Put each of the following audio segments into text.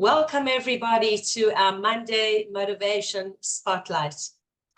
Welcome everybody to our Monday Motivation Spotlight.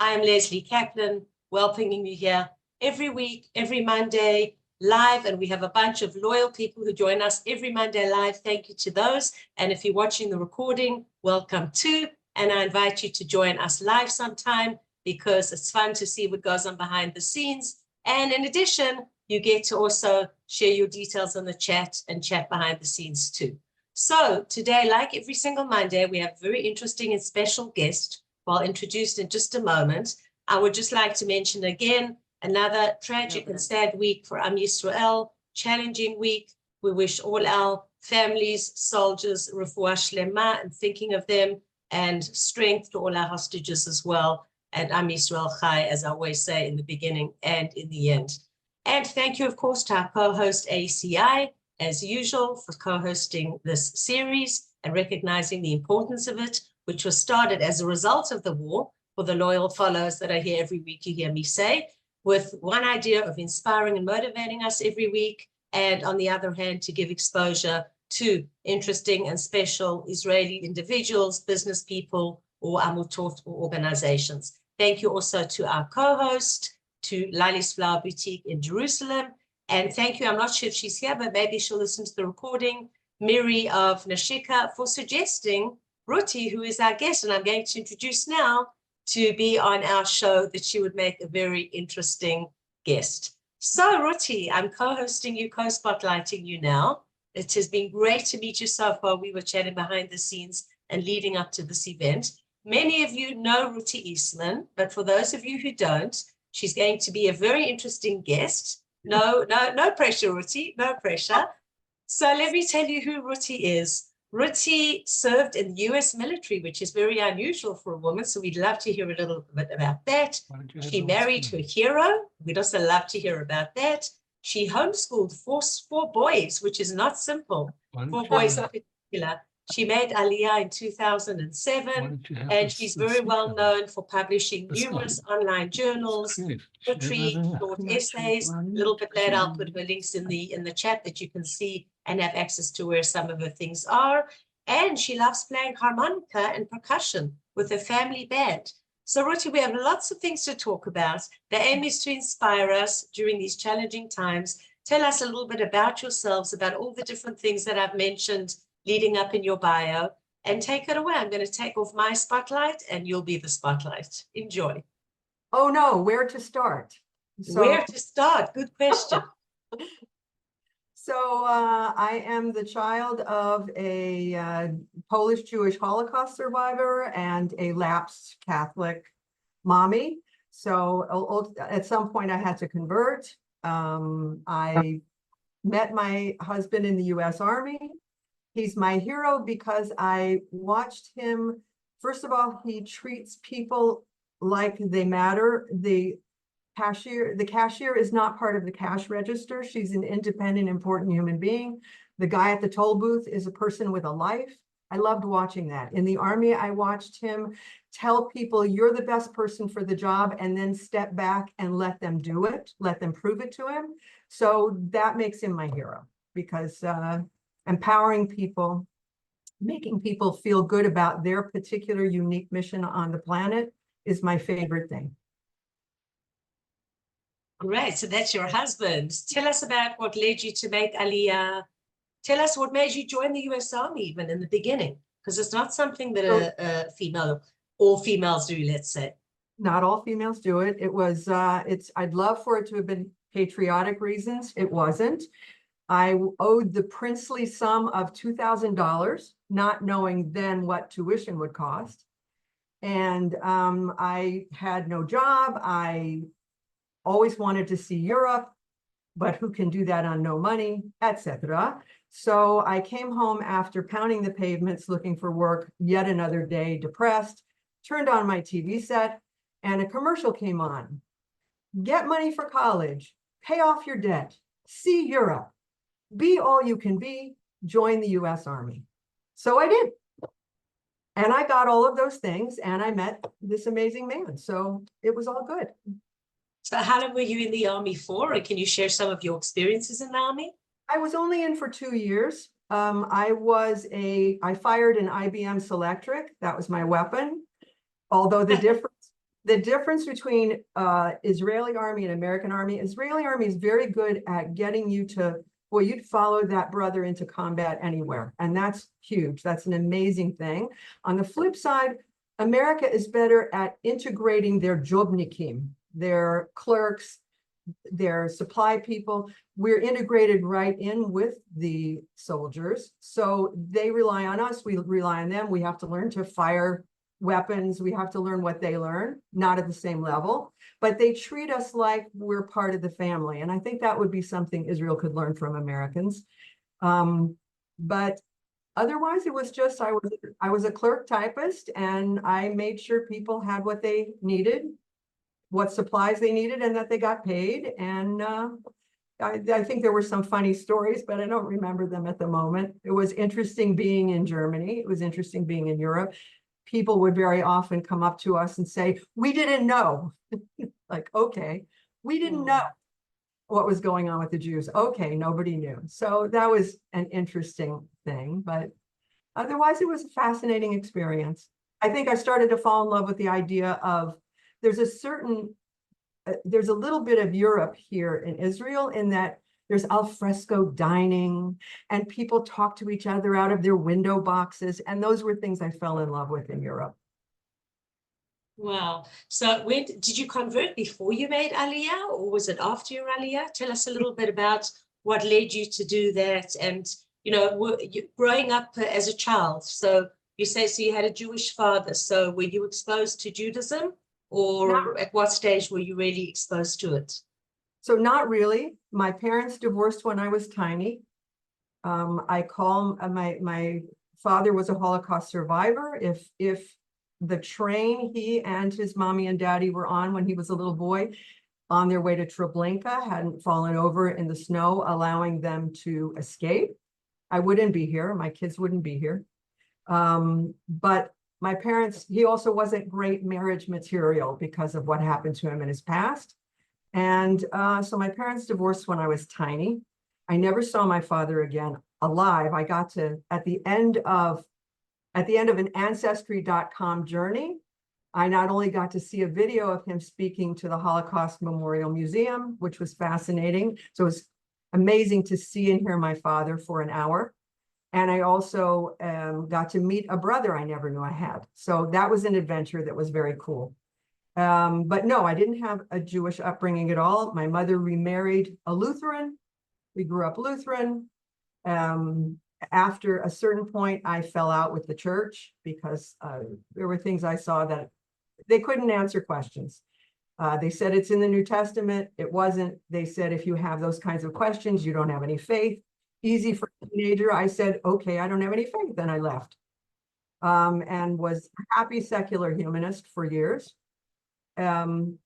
I'm Lesley Kaplan, welcoming you here every week, every Monday live, and we have a bunch of loyal people who join us every Monday live. Thank you to those. And if you're watching the recording, welcome too. And I invite you to join us live sometime because it's fun to see what goes on behind the scenes. And in addition, you get to also share your details on the chat and chat behind the scenes too. So today, like every single Monday, we have a very interesting and special guest who I'll introduce in just a moment. I would just like to mention again, another tragic and sad week for Am Yisrael, challenging week. We wish all our families, soldiers, refuah shlema, and thinking of them, and strength to all our hostages as well. And Am Yisrael Chai, as I always say in the beginning and in the end. And thank you, of course, to our co-host ACI, as usual, for co-hosting this series and recognizing the importance of it, which was started as a result of the war, for the loyal followers that are here every week, you hear me say, with one idea of inspiring and motivating us every week, and on the other hand, to give exposure to interesting and special Israeli individuals, business people, or amutot or organizations. Thank you also to our co-host, to Lali's Flower Boutique in Jerusalem. And thank you, I'm not sure if she's here, but maybe she'll listen to the recording, Miri of Nashika, for suggesting Ruti, who is our guest, and I'm going to introduce now, to be on our show, that she would make a very interesting guest. So Ruti, I'm co-hosting you, co-spotlighting you now. It has been great to meet you so far. We were chatting behind the scenes and leading up to this event. Many of you know Ruti Eastman, but for those of you who don't, she's going to be a very interesting guest. No pressure, Ruti, no pressure. So let me tell you who Ruti is. Ruti served in the US military, which is very unusual for a woman, so we'd love to hear a little bit about that. She married her hero. We'd also love to hear about that. She homeschooled four boys, which is not simple. Four boys in particular. She made aliyah in 2007, and she's very well known for publishing numerous online journals, poetry, short essays. A little bit later, I'll put her links in the chat that you can see and have access to where some of her things are. And she loves playing harmonica and percussion with her family band. So Ruti, we have lots of things to talk about. The aim is to inspire us during these challenging times. Tell us a little bit about yourselves, about all the different things that I've mentioned leading up in your bio, and take it away. I'm going to take off my spotlight and you'll be the spotlight. Enjoy. Oh no, where to start? Where to start? Good question. So I am the child of a Polish Jewish Holocaust survivor and a lapsed Catholic mommy. So at some point I had to convert. I met my husband in the US Army. He's my hero because I watched him. First of all, he treats people like they matter. The cashier is not part of the cash register. She's an independent, important human being. The guy at the toll booth is a person with a life. I loved watching that. In the Army, I watched him tell people, you're the best person for the job, and then step back and let them do it, let them prove it to him. So that makes him my hero, because empowering people, making people feel good about their particular unique mission on the planet is my favorite thing. Great, so that's your husband. Tell us about what led you to make aliyah. Tell us what made you join the US Army even in the beginning, because it's not something that a female, all females do, let's say. Not all females do it. It was, I'd love for it to have been patriotic reasons. It wasn't. I owed the princely sum of $2,000, not knowing then what tuition would cost. And I had no job. I always wanted to see Europe, but who can do that on no money, etc. So I came home after pounding the pavements looking for work, yet another day, depressed, turned on my TV set, and a commercial came on. Get money for college, pay off your debt, see Europe. Be all you can be, join the US Army. So I did. And I got all of those things, and I met this amazing man. So it was all good. So how long were you in the Army for? And can you share some of your experiences in the Army? I was only in for 2 years. I fired an IBM Selectric. That was my weapon. Although the difference between Israeli army and American army, Israeli army is very good at getting you to, well, you'd follow that brother into combat anywhere. And that's huge. That's an amazing thing. On the flip side, America is better at integrating their jobnikim, their clerks, their supply people. We're integrated right in with the soldiers. So they rely on us. We rely on them. We have to learn to fire weapons. We have to learn what they learn, not at the same level, but they treat us like we're part of the family. And I think that would be something Israel could learn from Americans. But otherwise, it was just, I was a clerk typist, and I made sure people had what they needed, what supplies they needed, and that they got paid. And I think there were some funny stories, but I don't remember them at the moment. It was interesting being in Germany. It was interesting being in Europe. People would very often come up to us and say, we didn't know. Like, okay, we didn't know what was going on with the Jews. Okay, nobody knew. So that was an interesting thing, but otherwise it was a fascinating experience. I think I started to fall in love with the idea of there's a little bit of Europe here in Israel, in that there's al fresco dining and people talk to each other out of their window boxes. And those were things I fell in love with in Europe. Wow. So when did you convert, before you made aliyah, or was it after your aliyah? Tell us a little bit about what led you to do that. And, growing up as a child. So you say, so you had a Jewish father. So were you exposed to Judaism, or at what stage were you really exposed to it? So not really. My parents divorced when I was tiny. My father was a Holocaust survivor. If the train he and his mommy and daddy were on when he was a little boy, on their way to Treblinka, hadn't fallen over in the snow, allowing them to escape, I wouldn't be here. My kids wouldn't be here. But my parents, he also wasn't great marriage material because of what happened to him in his past. And so my parents divorced when I was tiny. I never saw my father again alive. I got to, at the end of an Ancestry.com journey, I not only got to see a video of him speaking to the Holocaust Memorial Museum, which was fascinating. So it was amazing to see and hear my father for an hour. And I also got to meet a brother I never knew I had. So that was an adventure that was very cool. But no, I didn't have a Jewish upbringing at all. My mother remarried a Lutheran. We grew up Lutheran. After a certain point, I fell out with the church because there were things I saw that they couldn't answer questions. They said it's in the New Testament. It wasn't. They said, if you have those kinds of questions, you don't have any faith. Easy for a teenager. I said, okay, I don't have any faith. Then I left and was a happy secular humanist for years. Then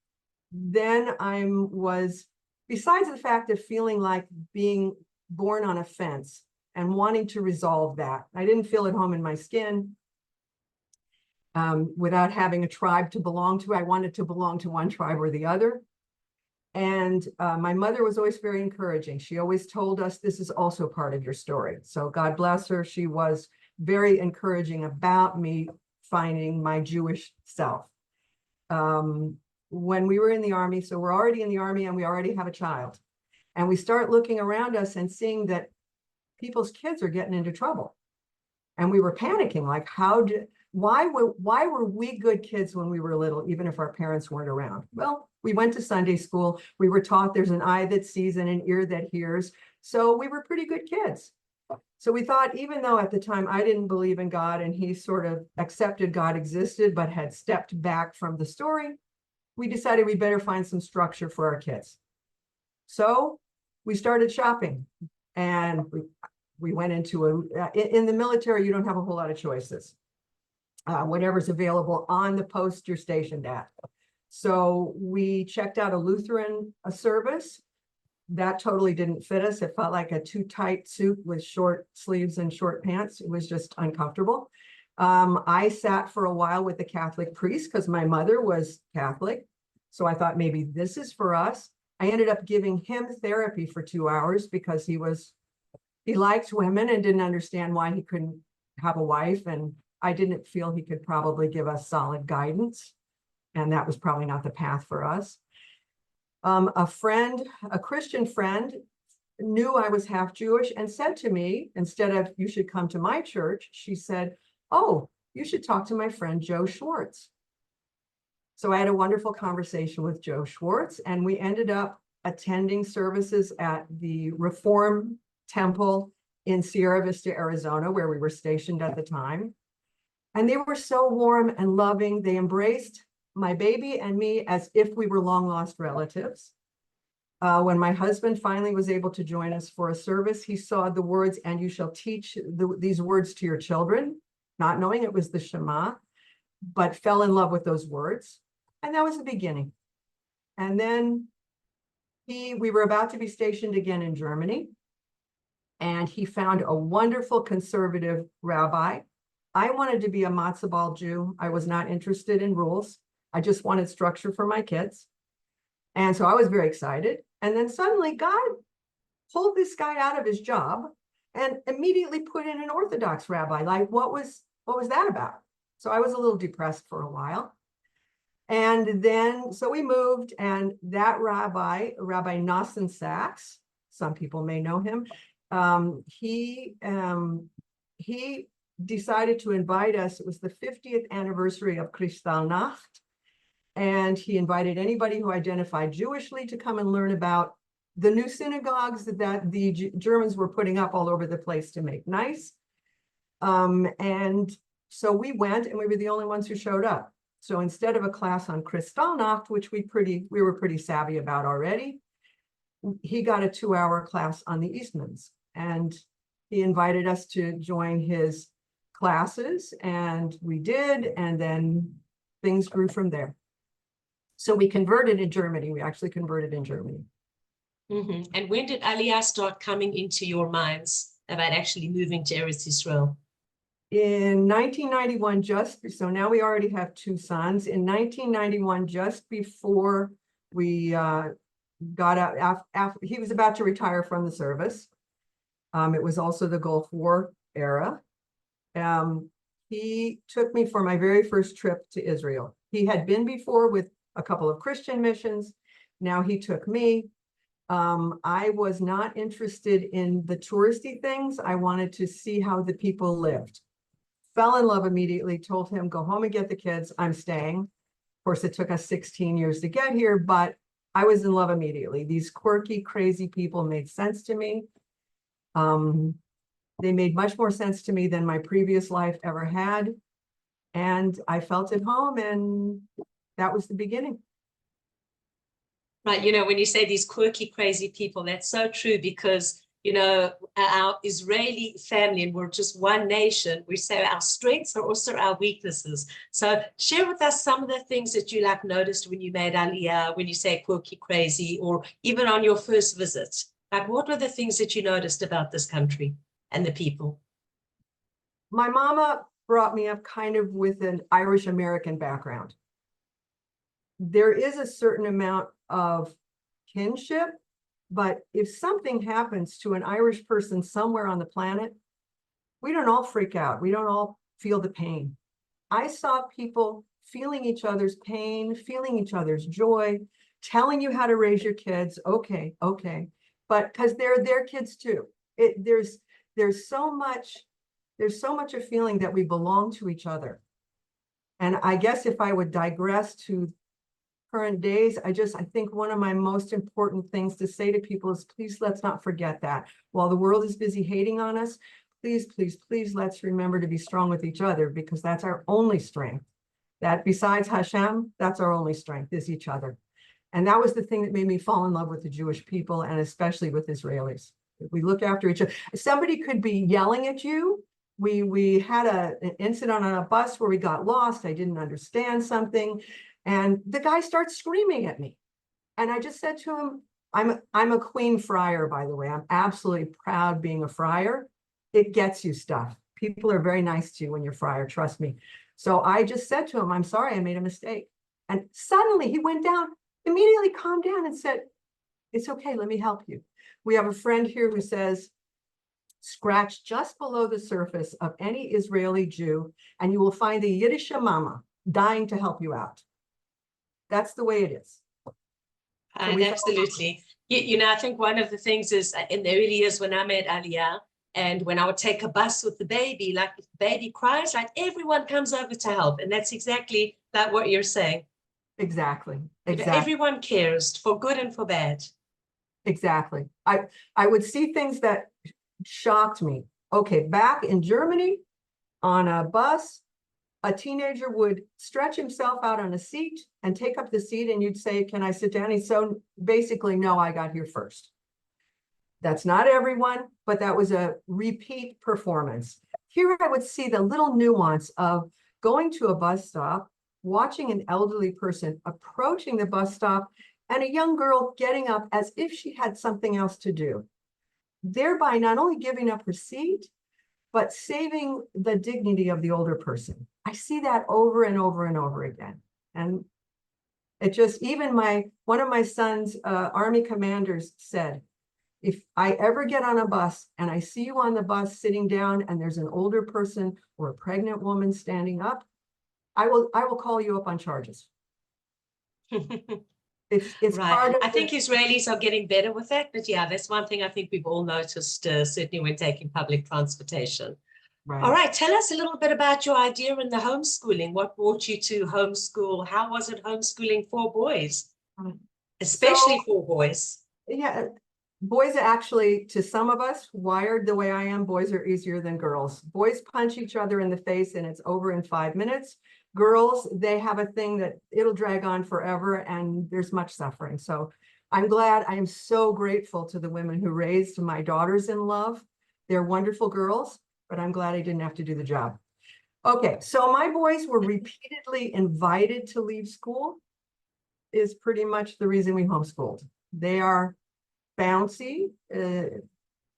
besides the fact of feeling like being born on a fence and wanting to resolve that, I didn't feel at home in my skin. Without having a tribe to belong to, I wanted to belong to one tribe or the other. And my mother was always very encouraging. She always told us, this is also part of your story. So God bless her. She was very encouraging about me finding my Jewish self. When we were in the army, so we're already in the army and we already have a child. And we start looking around us and seeing that people's kids are getting into trouble. And we were panicking, like, why were we good kids when we were little, even if our parents weren't around? Well, we went to Sunday school. We were taught there's an eye that sees and an ear that hears. So we were pretty good kids. So we thought, even though at the time I didn't believe in God and he sort of accepted God existed, but had stepped back from the story, we decided we better find some structure for our kids. So we started shopping, and we went into in the military, you don't have a whole lot of choices. Whatever's available on the post you're stationed at. So we checked out a Lutheran service. That totally didn't fit us. It felt like a too tight suit with short sleeves and short pants. It was just uncomfortable. I sat for a while with the Catholic priest because my mother was Catholic. So I thought maybe this is for us. I ended up giving him therapy for 2 hours because he was He liked women and didn't understand why he couldn't have a wife. And I didn't feel he could probably give us solid guidance. And that was probably not the path for us. A Christian friend, knew I was half Jewish and said to me, instead of "you should come to my church," she said, "Oh, you should talk to my friend Joe Schwartz." So I had a wonderful conversation with Joe Schwartz, and we ended up attending services at the Reform Temple in Sierra Vista, Arizona, where we were stationed at the time. And they were so warm and loving. They embraced my baby and me as if we were long lost relatives. When my husband finally was able to join us for a service, he saw the words, "and you shall teach these words to your children," not knowing it was the Shema, but fell in love with those words. And that was the beginning. And then we were about to be stationed again in Germany, and he found a wonderful conservative rabbi. I wanted to be a matzo ball Jew. I was not interested in rules. I just wanted structure for my kids. And so I was very excited. And then suddenly God pulled this guy out of his job and immediately put in an Orthodox rabbi. Like, what was that about? So I was a little depressed for a while. And then, so we moved, and that Rabbi Nosson Sachs, some people may know him, he decided to invite us. It was the 50th anniversary of Kristallnacht, and he invited anybody who identified Jewishly to come and learn about the new synagogues that the Germans were putting up all over the place to make nice. And so we went, and we were the only ones who showed up. So instead of a class on Kristallnacht, which we were pretty savvy about already, he got a 2-hour class on the Eastmans, and he invited us to join his classes, and we did, and then things grew from there. So we converted in Germany. We actually converted in Germany. Mm-hmm. And when did aliyah start coming into your minds about actually moving to Eretz Israel? In 1991, so now we already have 2 sons. In 1991, just before we got out, after he was about to retire from the service, it was also the Gulf War era. He took me for my very first trip to Israel. He had been before with a couple of Christian missions. Now he took me. I was not interested in the touristy things. I wanted to see how the people lived. Fell in love immediately, told him, "Go home and get the kids. I'm staying." Of course, it took us 16 years to get here, but I was in love immediately. These quirky, crazy people made sense to me. They made much more sense to me than my previous life ever had. And I felt at home, and that was the beginning. Right. You know, when you say these quirky, crazy people, that's so true, because, you know, our Israeli family, and we're just one nation, we say our strengths are also our weaknesses. So share with us some of the things that you like noticed when you made aliyah, when you say quirky, crazy, or even on your first visit. Like, what were the things that you noticed about this country and the people? My mama brought me up kind of with an Irish American background. There is a certain amount of kinship, but if something happens to an Irish person somewhere on the planet, we don't all freak out. We don't all feel the pain. I saw people feeling each other's pain, feeling each other's joy, telling you how to raise your kids. Okay. But because they're their kids too. There's so much a feeling that we belong to each other. And I guess if I would digress to current days, I think one of my most important things to say to people is, please, let's not forget that. While the world is busy hating on us, please, let's remember to be strong with each other, because that's our only strength. That besides Hashem, that's our only strength, is each other. And that was the thing that made me fall in love with the Jewish people, and especially with Israelis. If we look after each other, somebody could be yelling at you. We had an incident on a bus where we got lost. I didn't understand something, and the guy starts screaming at me. And I just said to him, I'm a queen friar, by the way. I'm absolutely proud being a friar. It gets you stuff. People are very nice to you when you're friar, trust me. So I just said to him, I'm sorry, I made a mistake. And suddenly he went down, immediately calmed down and said, it's okay, let me help you. We have a friend here who says, scratch just below the surface of any Israeli Jew, and you will find a Yiddish mama dying to help you out. That's the way it is. So Absolutely. I think one of the things is in the early years when I made aliyah, and when I would take a bus with the baby, like if the baby cries, like everyone comes over to help. And that's exactly like what you're saying. Exactly. Everyone cares for good and for bad. Exactly. I would see things that shocked me. Okay, back in Germany, on a bus, a teenager would stretch himself out on a seat and take up the seat, and you'd say, "Can I sit down?" He's so basically, "No, I got here first." That's not everyone, but that was a repeat performance. Here I would see the little nuance of going to a bus stop, watching an elderly person approaching the bus stop, and a young girl getting up as if she had something else to do, thereby not only giving up her seat, but saving the dignity of the older person. I see that over and over and over again. And it just, even one of my son's Army commanders said, "If I ever get on a bus and I see you on the bus sitting down and there's an older person or a pregnant woman standing up, I will call you up on charges." It's right. part of I think Israelis are getting better with that, but yeah, that's one thing I think we've all noticed, certainly when taking public transportation. Right. All right, tell us a little bit about your idea in the homeschooling. What brought you to homeschool? How was it homeschooling for boys, especially for boys? Yeah, boys are actually, to some of us, wired the way I am. Boys are easier than girls. Boys punch each other in the face and it's over in 5 minutes. Girls, they have a thing that it'll drag on forever and there's much suffering. So I am so grateful to the women who raised my daughters in love. They're wonderful girls, but I'm glad I didn't have to do the job. Okay, so my boys were repeatedly invited to leave school, is pretty much the reason we homeschooled. They are bouncy.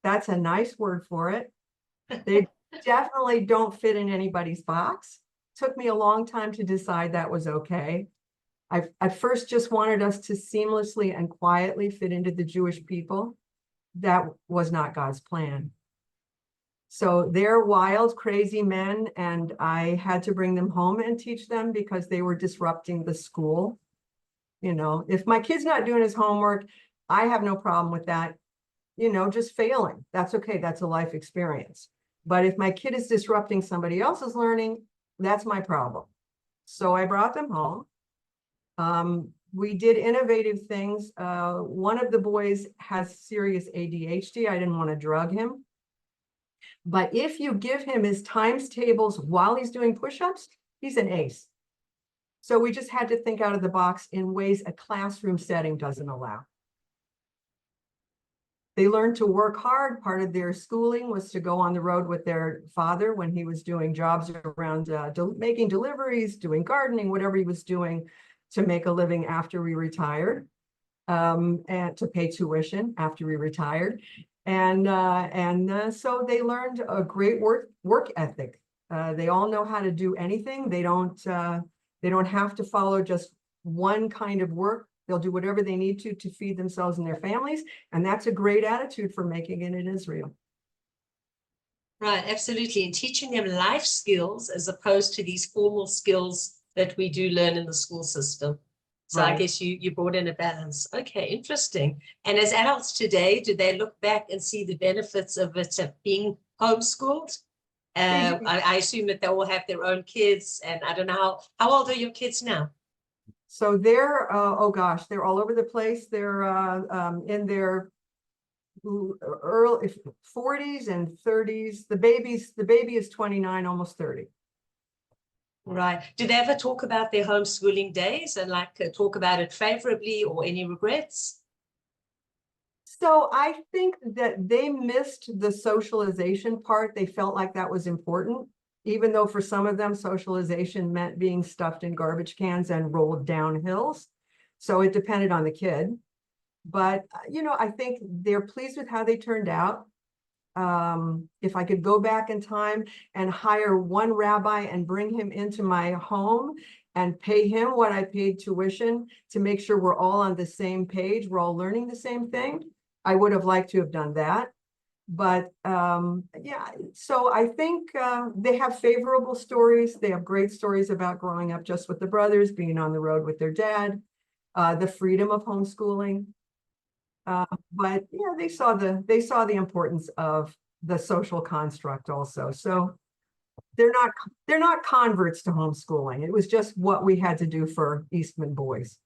That's a nice word for it. They definitely don't fit in anybody's box. Took me a long time to decide that was okay. I first just wanted us to seamlessly and quietly fit into the Jewish people. That was not God's plan. So they're wild, crazy men, and I had to bring them home and teach them because they were disrupting the school. If my kid's not doing his homework, I have no problem with that, just failing. That's okay. That's a life experience. But if my kid is disrupting somebody else's learning, that's my problem. So I brought them home. We did innovative things. One of the boys has serious ADHD. I didn't want to drug him. But if you give him his times tables while he's doing push-ups, he's an ace. So we just had to think out of the box in ways a classroom setting doesn't allow. They learned to work hard. Part of their schooling was to go on the road with their father when he was doing jobs around making deliveries, doing gardening, whatever he was doing to make a living after we retired, and to pay tuition after we retired. And so they learned a great work ethic. They all know how to do anything. They don't have to follow just one kind of work. They'll do whatever they need to feed themselves and their families. And that's a great attitude for making it in Israel. Right, absolutely. And teaching them life skills as opposed to these formal skills that we do learn in the school system. So right. I guess you brought in a balance. Okay, interesting. And as adults today, do they look back and see the benefits of it being homeschooled? I assume that they all have their own kids, and I don't know how old are your kids now? So they're they're all over the place. They're in their early 40s and 30s. The baby is 29, almost 30. Right. Do they ever talk about their homeschooling days and talk about it favorably or any regrets? So I think that they missed the socialization part. They felt like that was important, even though for some of them socialization meant being stuffed in garbage cans and rolled down hills. So it depended on the kid. But, I think they're pleased with how they turned out. If I could go back in time and hire one rabbi and bring him into my home and pay him what I paid tuition to make sure we're all on the same page, we're all learning the same thing, I would have liked to have done that. But yeah, so I think they have favorable stories. They have great stories about growing up just with the brothers, being on the road with their dad, the freedom of homeschooling. But yeah, they saw the importance of the social construct also. So they're not converts to homeschooling. It was just what we had to do for Eastman boys.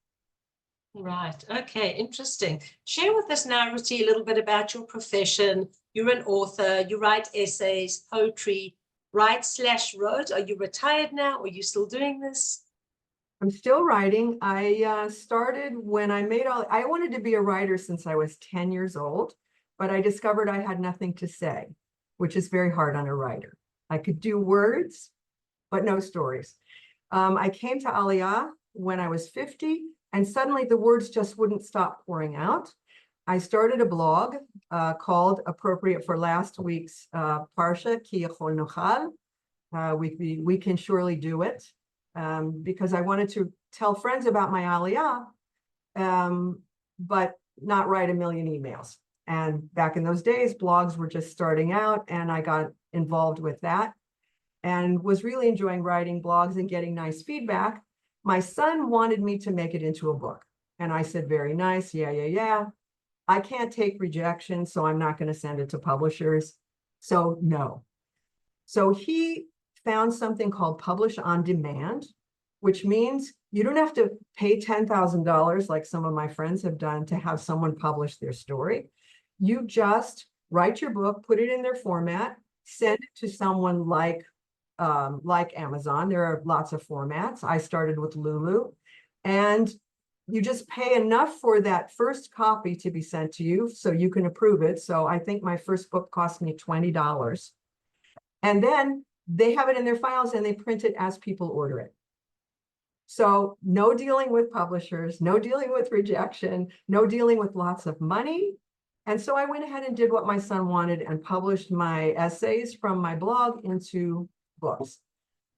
Right. Okay. Interesting. Share with us now, Ruti, a little bit about your profession. You're an author. You write essays, poetry, write/wrote. Are you retired now? Are you still doing this? I'm still writing. I started when I wanted to be a writer since I was 10 years old, but I discovered I had nothing to say, which is very hard on a writer. I could do words, but no stories. I came to Aliyah when I was 50, and suddenly the words just wouldn't stop pouring out. I started a blog called, appropriate for last week's Parsha, Ki Yachol Nochal. We can surely do it, because I wanted to tell friends about my Aliyah, but not write a million emails. And back in those days, blogs were just starting out, and I got involved with that and was really enjoying writing blogs and getting nice feedback. My son wanted me to make it into a book. And I said, very nice. Yeah. I can't take rejection, so I'm not going to send it to publishers. So no. So he found something called Publish on Demand, which means you don't have to pay $10,000 like some of my friends have done to have someone publish their story. You just write your book, put it in their format, send it to someone like Amazon. There are lots of formats. I started with Lulu, and you just pay enough for that first copy to be sent to you so you can approve it. So I think my first book cost me $20. And then they have it in their files and they print it as people order it. So no dealing with publishers, no dealing with rejection, no dealing with lots of money. And so I went ahead and did what my son wanted and published my essays from my blog into books.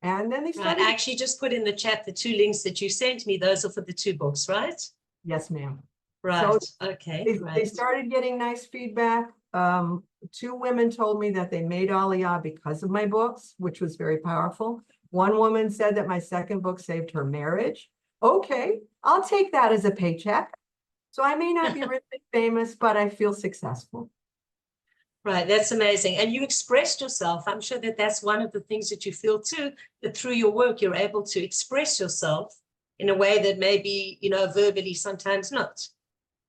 And then they started. Right. I actually just put in the chat the two links that you sent me. Those are for the two books, right? Yes, ma'am. Right. So okay. they started getting nice feedback. Two women told me that they made Aliyah because of my books, which was very powerful. One woman said that my second book saved her marriage. Okay, I'll take that as a paycheck. So I may not be rich and famous, but I feel successful. Right, that's amazing. And you expressed yourself. I'm sure that that's one of the things that you feel too, that through your work, you're able to express yourself in a way that maybe, verbally sometimes not.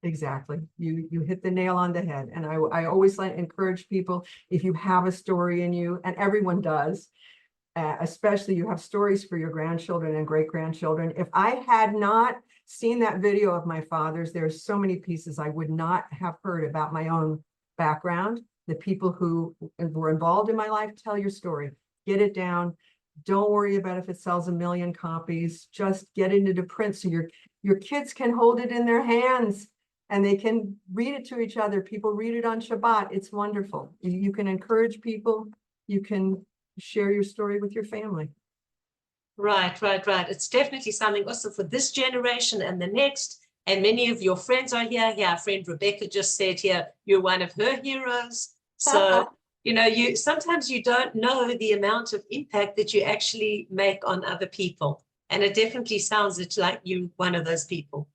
Exactly. You hit the nail on the head. And I always encourage people, if you have a story in you, and everyone does, especially you have stories for your grandchildren and great-grandchildren. If I had not seen that video of my father's, there's so many pieces I would not have heard about my own background. The people who were involved in my life, tell your story, get it down. Don't worry about if it sells 1 million copies. Just get it into print so your kids can hold it in their hands and they can read it to each other. People read it on Shabbat. It's wonderful. You can encourage people. You can share your story with your family. Right. It's definitely something also for this generation and the next. And many of your friends are here. Yeah, our friend Rebecca just said here, you're one of her heroes. So, sometimes you don't know the amount of impact that you actually make on other people. And it definitely sounds like you're one of those people.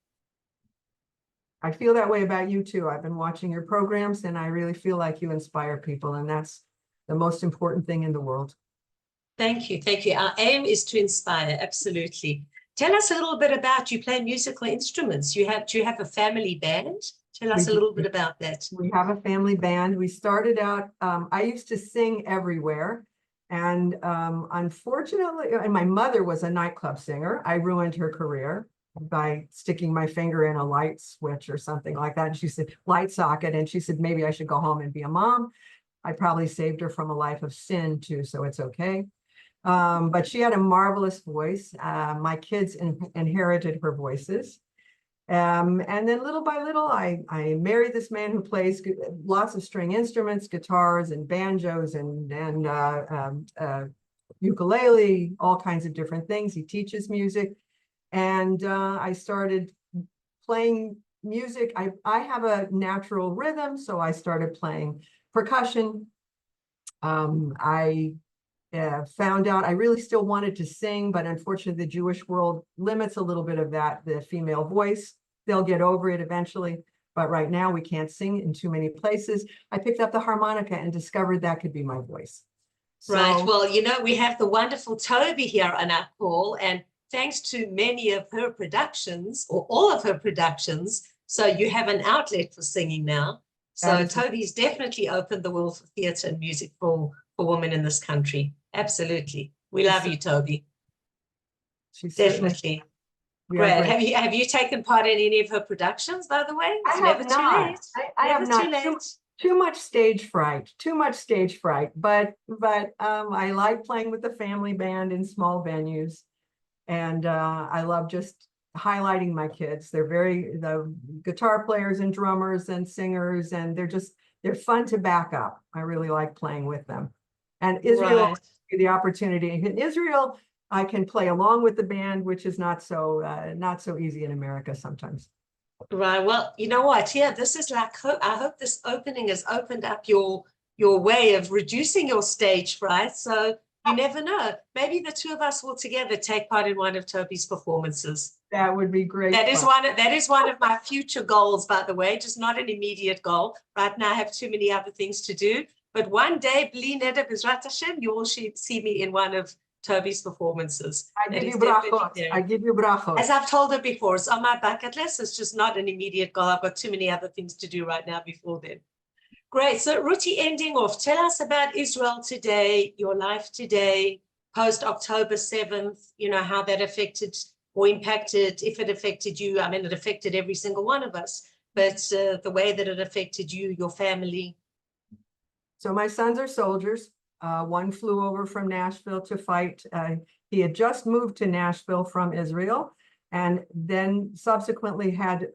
I feel that way about you too. I've been watching your programs and I really feel like you inspire people, and that's the most important thing in the world. Thank you. Our aim is to inspire, absolutely. Tell us a little bit about, you play musical instruments. Do you have a family band? Tell us a little bit about that. We have a family band. We started out, I used to sing everywhere. And unfortunately, and my mother was a nightclub singer. I ruined her career by sticking my finger in a light switch or something like that. And she said, light socket. And she said, maybe I should go home and be a mom. I probably saved her from a life of sin too, so it's okay. But she had a marvelous voice. My kids inherited her voices. And then little by little, I married this man who plays lots of string instruments, guitars and banjos and ukulele, all kinds of different things. He teaches music. And I started playing music. I have a natural rhythm, so I started playing percussion. I found out I really still wanted to sing, but unfortunately the Jewish world limits a little bit of that, the female voice. They'll get over it eventually, but right now we can't sing in too many places. I picked up the harmonica and discovered that could be my voice. Right. Well, you know, we have the wonderful Toby here on our call, and thanks to many of her productions, or all of her productions, so you have an outlet for singing now. So Toby's definitely opened the world for theatre and music for women in this country. Absolutely. We love you, Toby. She's definitely. Great. Have you taken part in any of her productions, by the way? It's never too late. I have not. Too much stage fright, but I like playing with the family band in small venues, and I love just highlighting my kids. They're the guitar players and drummers and singers, and they're fun to back up. I really like playing with them. And Israel, the opportunity in Israel, I can play along with the band, which is not so easy in America sometimes. Right. Well, you know what? Yeah, this is like, I hope this opening has opened up your way of reducing your stage fright. So you never know. Maybe the two of us will together take part in one of Toby's performances. That would be great. That is one of my future goals, by the way, just not an immediate goal. Right now I have too many other things to do. But one day, Bli Neder B'ezrat Hashem, you will see me in one of Toby's performances. I give you brachot. As I've told her before, it's on my bucket list. It's just not an immediate goal. I've got too many other things to do right now before then. Great. So Ruti, ending off, tell us about Israel today, your life today, post October 7th, you know, how that affected or impacted, if it affected you. I mean, it affected every single one of us, but the way that it affected you, your family. So my sons are soldiers. One flew over from Nashville to fight. He had just moved to Nashville from Israel, and then subsequently had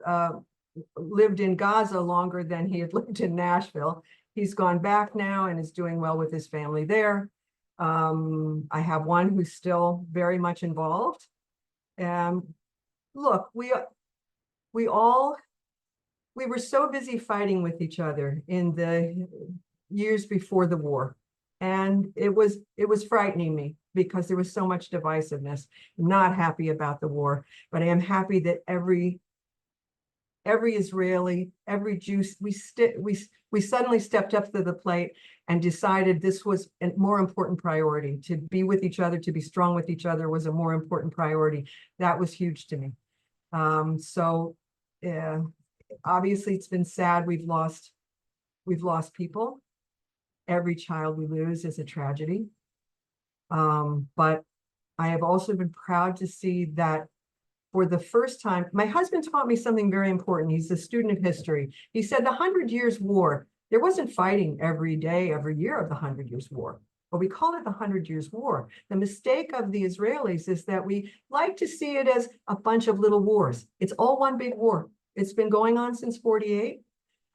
lived in Gaza longer than he had lived in Nashville. He's gone back now and is doing well with his family there. I have one who's still very much involved. Look, we were so busy fighting with each other in the years before the war. And it was frightening me because there was so much divisiveness. I'm not happy about the war, but I am happy that every Israeli, every Jew, we suddenly stepped up to the plate and decided this was a more important priority. To be with each other, to be strong with each other was a more important priority. That was huge to me. Obviously it's been sad. We've lost people. Every child we lose is a tragedy. But I have also been proud to see that for the first time, my husband taught me something very important. He's a student of history. He said the 100 Years' War, there wasn't fighting every day, every year of the 100 Years' War, but we call it the 100 Years' War. The mistake of the Israelis is that we like to see it as a bunch of little wars. It's all one big war. It's been going on since 48.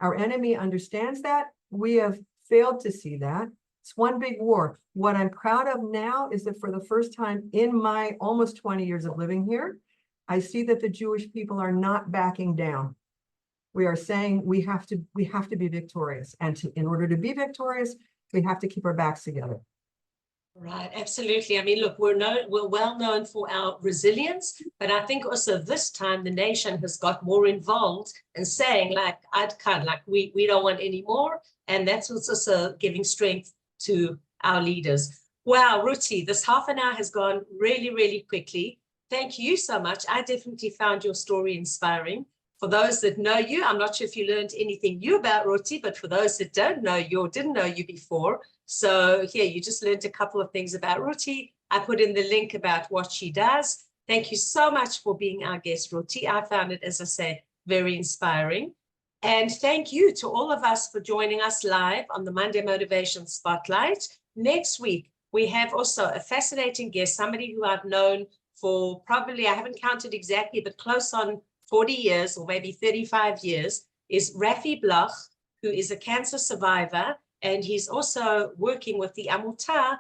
Our enemy understands that. We have failed to see that. It's one big war. What I'm proud of now is that for the first time in my almost 20 years of living here, I see that the Jewish people are not backing down. We are saying we have to be victorious. And in order to be victorious, we have to keep our backs together. Right, absolutely. I mean, look, we're well known for our resilience, but I think also this time the nation has got more involved in saying, like, we don't want any more. And that's what's also giving strength to our leaders. Wow, Ruti, this half an hour has gone really, really quickly. Thank you so much. I definitely found your story inspiring. For those that know you, I'm not sure if you learned anything new about Ruti, but for those that don't know you or didn't know you before, so here you just learned a couple of things about Ruti. I put in the link about what she does. Thank you so much for being our guest, Ruti. I found it, as I say, very inspiring. And thank you to all of us for joining us live on the Monday Motivation Spotlight. Next week, we have also a fascinating guest, somebody who I've known for probably, I haven't counted exactly, but close on 40 years or maybe 35 years, is Rafi Bloch, who is a cancer survivor, and he's also working with the Amutah,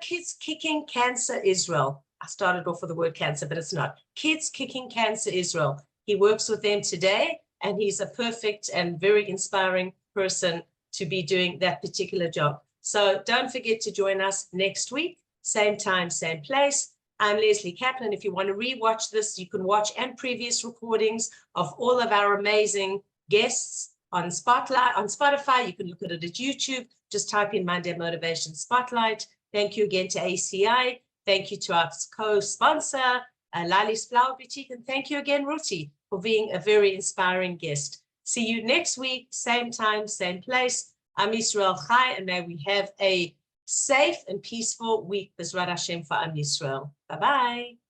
Kids Kicking Cancer Israel. I started off with the word cancer, but it's not. Kids Kicking Cancer Israel. He works with them today, and he's a perfect and very inspiring person to be doing that particular job. So don't forget to join us next week, same time, same place. I'm Lesley Kaplan. If you want to rewatch this, you can watch and previous recordings of all of our amazing guests on Spotlight, on Spotify. You can look at it at YouTube. Just type in Monday Motivation Spotlight. Thank you again to ACI. Thank you to our co-sponsor, Lali's Flower Boutique. And thank you again, Ruti, for being a very inspiring guest. See you next week, same time, same place. I'm Yisrael Chai, and may we have a safe and peaceful week, B'ezrat Hashem, for Am Yisrael. Bye-bye.